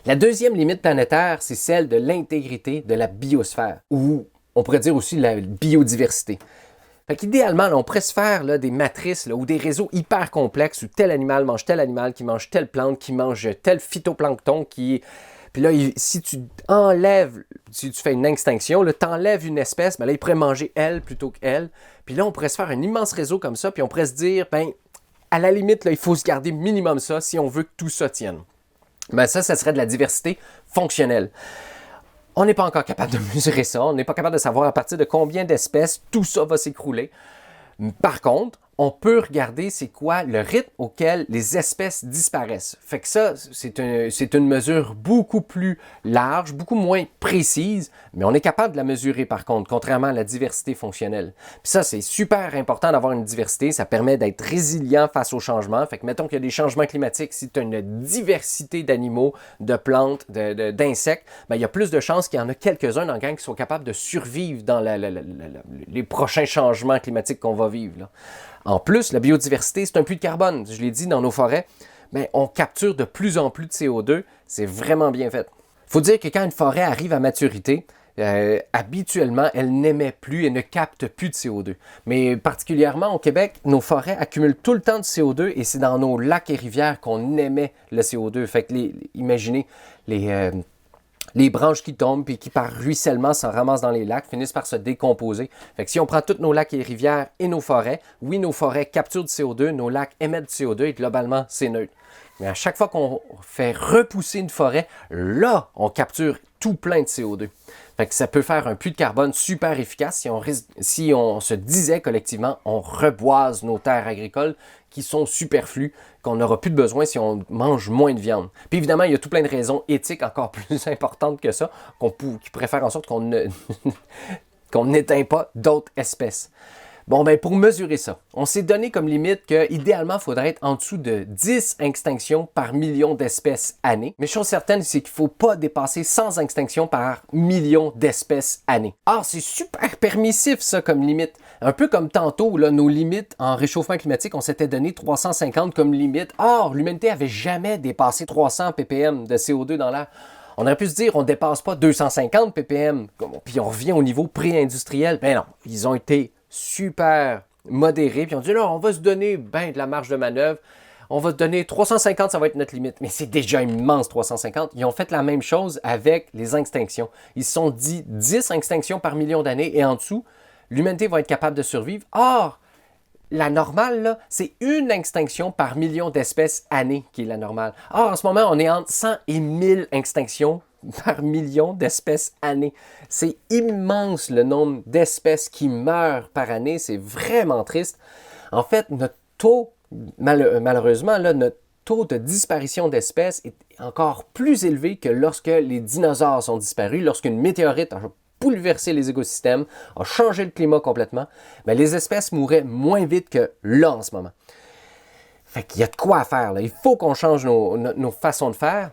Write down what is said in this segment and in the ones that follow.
La deuxième limite planétaire, c'est celle de l'intégrité de la biosphère, ou on pourrait dire aussi la biodiversité. Fait qu'idéalement, on pourrait se faire là, des matrices là, ou des réseaux hyper complexes où tel animal mange tel animal, qui mange telle plante, qui mange tel phytoplancton, qui... Puis là, si tu enlèves, si tu fais une extinction, tu enlèves une espèce, ben là, il pourrait manger elle plutôt qu'elle. Puis là, on pourrait se faire un immense réseau comme ça, puis on pourrait se dire, ben, à la limite, là, il faut se garder minimum ça si on veut que tout ça tienne. Ben ça serait de la diversité fonctionnelle. On n'est pas encore capable de mesurer ça, on n'est pas capable de savoir à partir de combien d'espèces tout ça va s'écrouler. Par contre, on peut regarder c'est quoi le rythme auquel les espèces disparaissent. Fait que ça, c'est une mesure beaucoup plus large, beaucoup moins précise, mais on est capable de la mesurer par contre, contrairement à la diversité fonctionnelle. Puis ça, c'est super important d'avoir une diversité, ça permet d'être résilient face aux changements. Fait que mettons qu'il y a des changements climatiques, si tu as une diversité d'animaux, de plantes, d'insectes, ben, il y a plus de chances qu'il y en a quelques-uns dans le gang qui sont capables de survivre dans les prochains changements climatiques qu'on va vivre, là. En plus, la biodiversité, c'est un puits de carbone. Je l'ai dit, dans nos forêts, mais on capture de plus en plus de CO2. C'est vraiment bien fait. Il faut dire que quand une forêt arrive à maturité, habituellement, elle n'émet plus et ne capte plus de CO2. Mais particulièrement au Québec, nos forêts accumulent tout le temps de CO2 et c'est dans nos lacs et rivières qu'on émet le CO2. Fait que imaginez les branches qui tombent puis qui par ruissellement se ramassent dans les lacs finissent par se décomposer. Fait que si on prend tous nos lacs et rivières et nos forêts, oui, nos forêts capturent du CO2, nos lacs émettent du CO2 et globalement, c'est neutre. Mais à chaque fois qu'on fait repousser une forêt, là, on capture tout plein de CO2. Fait que ça peut faire un puits de carbone super efficace si on se disait collectivement, on reboise nos terres agricoles qui sont superflues, qu'on n'aura plus de besoin si on mange moins de viande. Puis évidemment, il y a tout plein de raisons éthiques encore plus importantes que ça, qui pourraient faire en sorte qu'on n'éteint pas d'autres espèces. Bon, ben pour mesurer ça, on s'est donné comme limite qu'idéalement, il faudrait être en dessous de 10 extinctions par million d'espèces année. Mais chose certaine, c'est qu'il ne faut pas dépasser 100 extinctions par million d'espèces année. Or, c'est super permissif ça comme limite. Un peu comme tantôt, là, nos limites en réchauffement climatique, on s'était donné 350 comme limite. Or, l'humanité n'avait jamais dépassé 300 ppm de CO2 dans l'air. On aurait pu se dire, on ne dépasse pas 250 ppm, puis on revient au niveau pré-industriel. Ben non, ils ont été super modérés, puis on dit, là, on va se donner de la marge de manœuvre. On va se donner 350, ça va être notre limite. Mais c'est déjà immense, 350. Ils ont fait la même chose avec les extinctions. Ils se sont dit 10 extinctions par million d'années, et en dessous, l'humanité va être capable de survivre. Or, la normale, là, c'est une extinction par million d'espèces année qui est la normale. Or, en ce moment, on est entre 100 et 1000 extinctions par million d'espèces année. C'est immense le nombre d'espèces qui meurent par année. C'est vraiment triste. En fait, notre taux, malheureusement, là, notre taux de disparition d'espèces est encore plus élevé que lorsque les dinosaures sont disparus, lorsqu'une météorite a bouleversé les écosystèmes, a changé le climat complètement, mais les espèces mourraient moins vite que là en ce moment. Fait qu'il y a de quoi à faire, là. Il faut qu'on change nos façons de faire.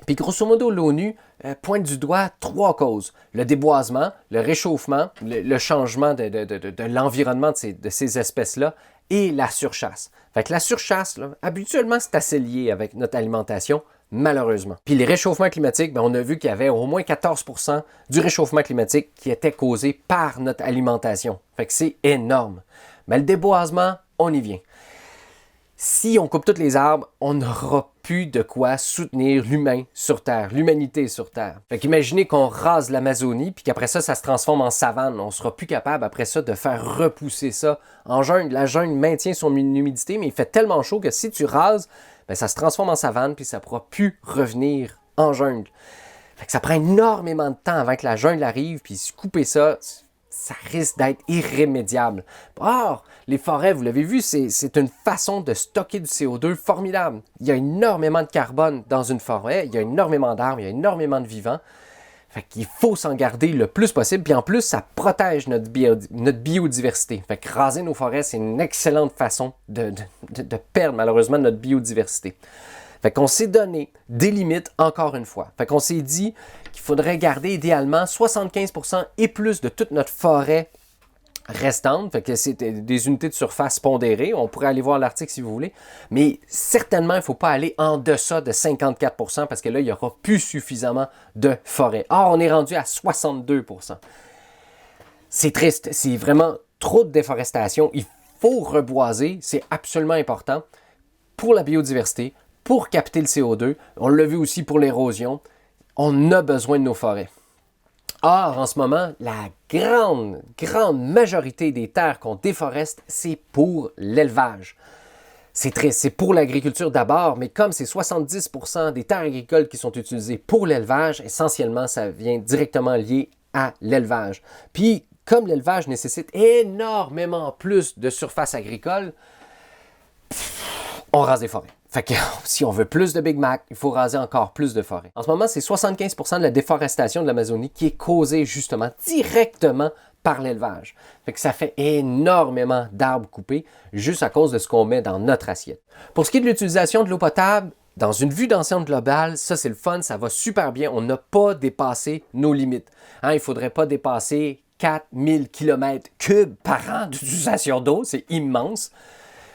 Puis grosso modo, l'ONU pointe du doigt 3 causes. Le déboisement, le réchauffement, le changement de l'environnement de ces espèces-là et la surchasse. Fait que la surchasse, là, habituellement, c'est assez lié avec notre alimentation, malheureusement. Puis les réchauffements climatiques, on a vu qu'il y avait au moins 14% du réchauffement climatique qui était causé par notre alimentation. Fait que c'est énorme. Mais le déboisement, on y vient. Si on coupe tous les arbres, on n'aura plus de quoi soutenir l'humain sur Terre, l'humanité sur Terre. Fait qu'imaginez qu'on rase l'Amazonie, puis qu'après ça, ça se transforme en savane. On sera plus capable, après ça, de faire repousser ça en jungle. La jungle maintient son humidité, mais il fait tellement chaud que si tu rases, ça se transforme en savane, puis ça ne pourra plus revenir en jungle. Fait que ça prend énormément de temps avant que la jungle arrive, puis couper ça, ça risque d'être irrémédiable. Or, les forêts, vous l'avez vu, c'est une façon de stocker du CO2 formidable. Il y a énormément de carbone dans une forêt, il y a énormément d'arbres, il y a énormément de vivants. Fait qu'il faut s'en garder le plus possible. Puis en plus, ça protège notre biodiversité. Fait que raser nos forêts, c'est une excellente façon de perdre malheureusement notre biodiversité. Fait qu'on s'est donné des limites encore une fois. Fait qu'on s'est dit qu'il faudrait garder idéalement 75% et plus de toute notre forêt restantes, fait que c'est des unités de surface pondérées. On pourrait aller voir l'article si vous voulez, mais certainement, il ne faut pas aller en deçà de 54% parce que là, il n'y aura plus suffisamment de forêt. Or, on est rendu à 62%. C'est triste, c'est vraiment trop de déforestation. Il faut reboiser, c'est absolument important pour la biodiversité, pour capter le CO2. On l'a vu aussi pour l'érosion. On a besoin de nos forêts. Or, en ce moment, la grande majorité des terres qu'on déforeste, c'est pour l'élevage. C'est triste, c'est pour l'agriculture d'abord, mais comme c'est 70% des terres agricoles qui sont utilisées pour l'élevage, essentiellement, ça vient directement lié à l'élevage. Puis, comme l'élevage nécessite énormément plus de surface agricole, on rase des forêts. Fait que si on veut plus de Big Mac, il faut raser encore plus de forêts. En ce moment, c'est 75% de la déforestation de l'Amazonie qui est causée justement directement par l'élevage. Fait que ça fait énormément d'arbres coupés juste à cause de ce qu'on met dans notre assiette. Pour ce qui est de l'utilisation de l'eau potable, dans une vue d'ensemble globale, ça c'est le fun, ça va super bien. On n'a pas dépassé nos limites. Il ne faudrait pas dépasser 4000 km3 par an d'utilisation d'eau, c'est immense.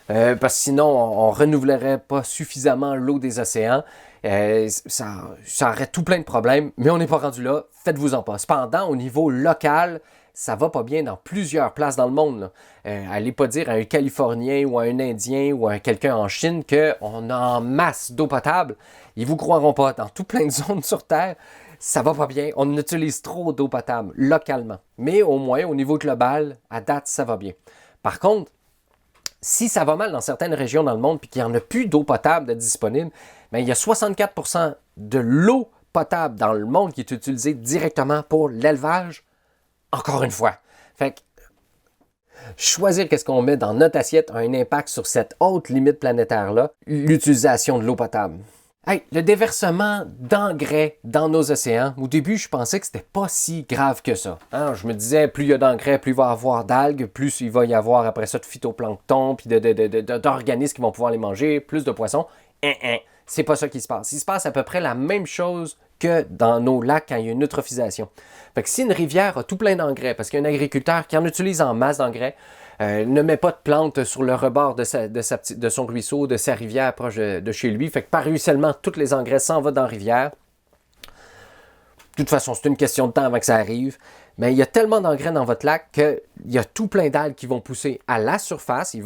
Parce que sinon, on ne renouvellerait pas suffisamment l'eau des océans. Ça aurait tout plein de problèmes, mais on n'est pas rendu là. Faites-vous-en pas. Cependant, au niveau local, ça va pas bien dans plusieurs places dans le monde. Allez pas dire à un Californien ou à un Indien ou à quelqu'un en Chine qu'on a en masse d'eau potable. Ils vous croiront pas. Dans tout plein de zones sur Terre, ça va pas bien. On utilise trop d'eau potable localement. Mais au moins, au niveau global, à date, ça va bien. Par contre, si ça va mal dans certaines régions dans le monde et qu'il n'y en a plus d'eau potable de disponible, bien, il y a 64% de l'eau potable dans le monde qui est utilisée directement pour l'élevage. Encore une fois. Fait que choisir qu'est-ce qu'on met dans notre assiette a un impact sur cette haute limite planétaire-là, l'utilisation de l'eau potable. Hey, le déversement d'engrais dans nos océans, au début, je pensais que c'était pas si grave que ça. Je me disais, plus il y a d'engrais, plus il va y avoir d'algues, plus il va y avoir après ça de phytoplancton, puis d'organismes qui vont pouvoir les manger, plus de poissons. C'est pas ça qui se passe. Il se passe à peu près la même chose que dans nos lacs quand il y a une eutrophisation. Fait que si une rivière a tout plein d'engrais, parce qu'il y a un agriculteur qui en utilise en masse d'engrais, ne met pas de plantes sur le rebord de son ruisseau, de sa rivière proche de chez lui. Fait que par ruissellement, tous les engrais s'en vont dans la rivière. De toute façon, c'est une question de temps avant que ça arrive. Mais il y a tellement d'engrais dans votre lac qu'il y a tout plein d'algues qui vont pousser à la surface. Ils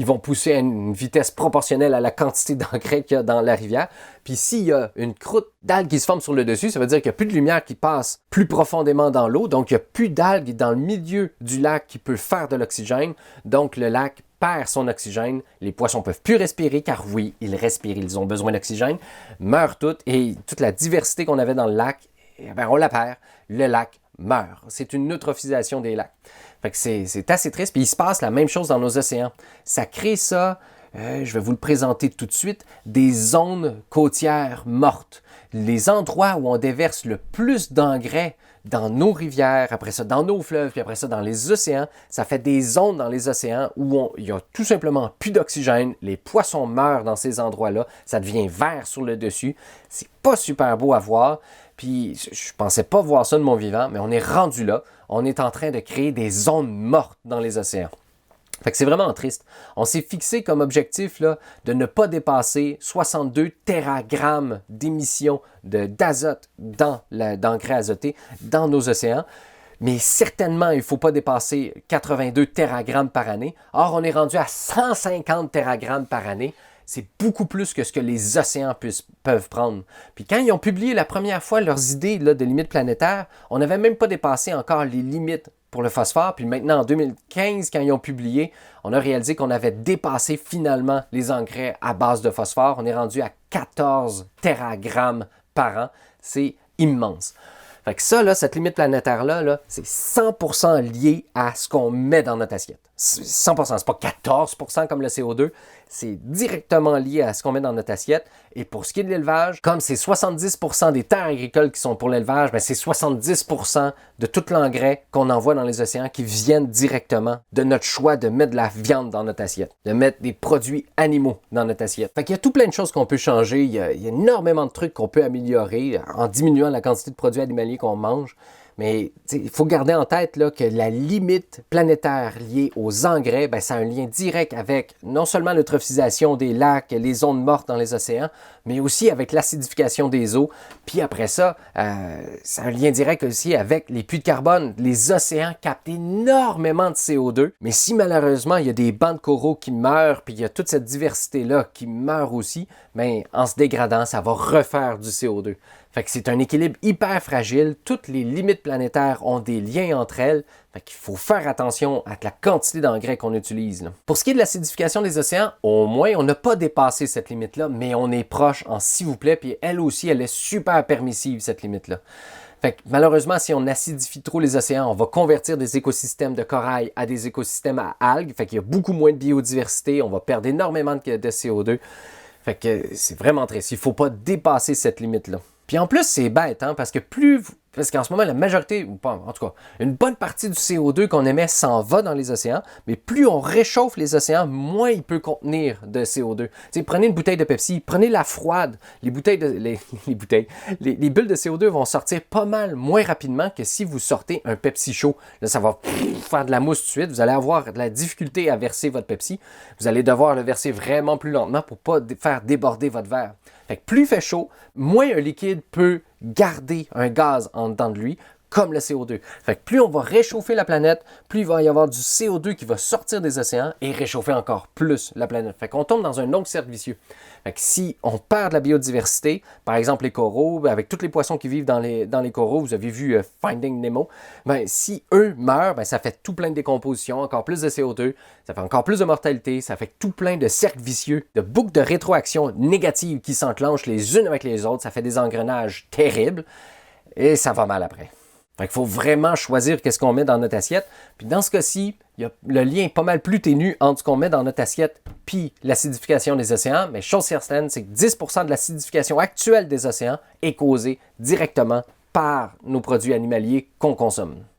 vont pousser à une vitesse proportionnelle à la quantité d'engrais qu'il y a dans la rivière. Puis s'il y a une croûte d'algues qui se forme sur le dessus, ça veut dire qu'il n'y a plus de lumière qui passe plus profondément dans l'eau. Donc, il n'y a plus d'algues dans le milieu du lac qui peut faire de l'oxygène. Donc, le lac perd son oxygène. Les poissons ne peuvent plus respirer, car oui, ils respirent, ils ont besoin d'oxygène. Meurent toutes et toute la diversité qu'on avait dans le lac, on la perd. Le lac meurt. C'est une eutrophisation des lacs. Fait que c'est assez triste. Puis il se passe la même chose dans nos océans. Ça crée ça, je vais vous le présenter tout de suite, des zones côtières mortes. Les endroits où on déverse le plus d'engrais dans nos rivières, après ça dans nos fleuves, puis après ça dans les océans, ça fait des zones dans les océans où il y a tout simplement plus d'oxygène. Les poissons meurent dans ces endroits-là. Ça devient vert sur le dessus. C'est pas super beau à voir. Puis je pensais pas voir ça de mon vivant, mais on est rendu là. On est en train de créer des zones mortes dans les océans. Fait que c'est vraiment triste. On s'est fixé comme objectif là, de ne pas dépasser 62 téragrammes d'émissions d'azote d'engrais azoté dans nos océans. Mais certainement, il ne faut pas dépasser 82 téragrammes par année. Or, on est rendu à 150 téragrammes par année. C'est beaucoup plus que ce que les océans peuvent prendre. Puis quand ils ont publié la première fois leurs idées là, de limites planétaires, on n'avait même pas dépassé encore les limites pour le phosphore. Puis maintenant, en 2015, quand ils ont publié, on a réalisé qu'on avait dépassé finalement les engrais à base de phosphore. On est rendu à 14 téragrammes par an. C'est immense. Fait que ça, là, cette limite planétaire-là, c'est 100% lié à ce qu'on met dans notre assiette. 100%, c'est pas 14% comme le CO2, c'est directement lié à ce qu'on met dans notre assiette. Et pour ce qui est de l'élevage, comme c'est 70% des terres agricoles qui sont pour l'élevage, bien c'est 70% de tout l'engrais qu'on envoie dans les océans qui viennent directement de notre choix de mettre de la viande dans notre assiette, de mettre des produits animaux dans notre assiette. Fait qu'il y a tout plein de choses qu'on peut changer, il y a énormément de trucs qu'on peut améliorer en diminuant la quantité de produits animaliers qu'on mange. Mais il faut garder en tête là, que la limite planétaire liée aux engrais, ben, ça a un lien direct avec non seulement l'eutrophisation des lacs, les zones mortes dans les océans, mais aussi avec l'acidification des eaux. Puis après ça, ça a un lien direct aussi avec les puits de carbone. Les océans captent énormément de CO2, mais si malheureusement il y a des bancs de coraux qui meurent, puis il y a toute cette diversité-là qui meurt aussi, bien, en se dégradant, ça va refaire du CO2. Fait que c'est un équilibre hyper fragile. Toutes les limites planétaires ont des liens entre elles. Fait qu'il faut faire attention à la quantité d'engrais qu'on utilise, là. Pour ce qui est de l'acidification des océans, au moins, on n'a pas dépassé cette limite-là, mais on est proche en s'il vous plaît, puis elle aussi, elle est super permissive, cette limite-là. Fait que malheureusement, si on acidifie trop les océans, on va convertir des écosystèmes de corail à des écosystèmes à algues. Fait qu'il y a beaucoup moins de biodiversité, on va perdre énormément de CO2. Fait que c'est vraiment triste. Il ne faut pas dépasser cette limite-là. Puis en plus, c'est bête, hein, parce qu'en ce moment, la majorité, ou pas, en tout cas, une bonne partie du CO2 qu'on émet s'en va dans les océans, mais plus on réchauffe les océans, moins il peut contenir de CO2. T'sais, prenez une bouteille de Pepsi, prenez-la froide, les bulles de CO2 vont sortir pas mal moins rapidement que si vous sortez un Pepsi chaud. Là, ça va faire de la mousse tout de suite, vous allez avoir de la difficulté à verser votre Pepsi, vous allez devoir le verser vraiment plus lentement pour ne pas faire déborder votre verre. Fait que plus il fait chaud, moins un liquide peut garder un gaz en dedans de lui, comme le CO2. Fait que plus on va réchauffer la planète, plus il va y avoir du CO2 qui va sortir des océans et réchauffer encore plus la planète. Fait qu'on tombe dans un long cercle vicieux. Fait que si on perd de la biodiversité, par exemple les coraux, avec tous les poissons qui vivent dans les coraux, vous avez vu Finding Nemo, ben, si eux meurent, ben, ça fait tout plein de décomposition, encore plus de CO2, ça fait encore plus de mortalité, ça fait tout plein de cercles vicieux, de boucles de rétroaction négatives qui s'enclenchent les unes avec les autres, ça fait des engrenages terribles et ça va mal après. Fait qu'il faut vraiment choisir qu'est-ce qu'on met dans notre assiette. Puis dans ce cas-ci, il y a le lien pas mal plus ténu entre ce qu'on met dans notre assiette puis l'acidification des océans. Mais chose certaine, c'est que 10% de l'acidification actuelle des océans est causée directement par nos produits animaliers qu'on consomme.